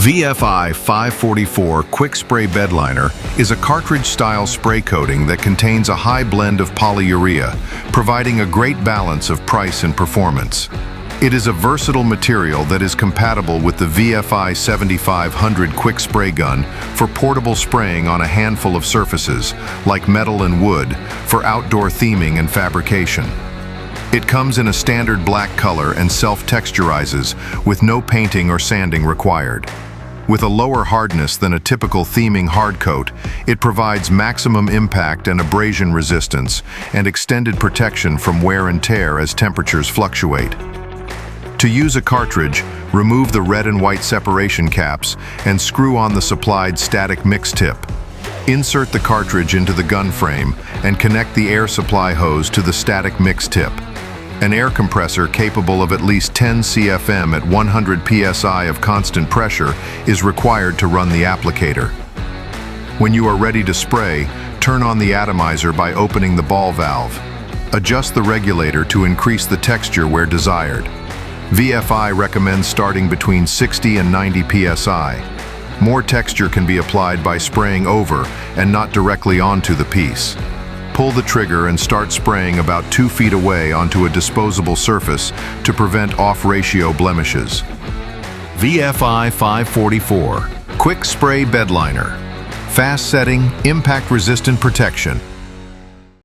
VFI 544 Qwik Spray Bed Liner is a cartridge-style spray coating that contains a high blend of polyurea, providing a great balance of price and performance. It is a versatile material that is compatible with the VFI 7500 Qwik Spray gun for portable spraying on a handful of surfaces, like metal and wood, for outdoor theming and fabrication. It comes in a standard black color and self-texturizes, with no painting or sanding required. With a lower hardness than a typical theming hard coat, it provides maximum impact and abrasion resistance and extended protection from wear and tear as temperatures fluctuate. To use a cartridge, remove the red and white separation caps and screw on the supplied static mix tip. Insert the cartridge into the gun frame and connect the air supply hose to the static mix tip. An air compressor capable of at least 10 CFM at 100 psi of constant pressure is required to run the applicator. When you are ready to spray, turn on the atomizer by opening the ball valve. Adjust the regulator to increase the texture where desired. VFI recommends starting between 60 and 90 psi. More texture can be applied by spraying over and not directly onto the piece. Pull the trigger and start spraying about 2 feet away onto a disposable surface to prevent off-ratio blemishes. VFI 544 Qwik Spray Bed Liner. Fast setting, impact-resistant protection.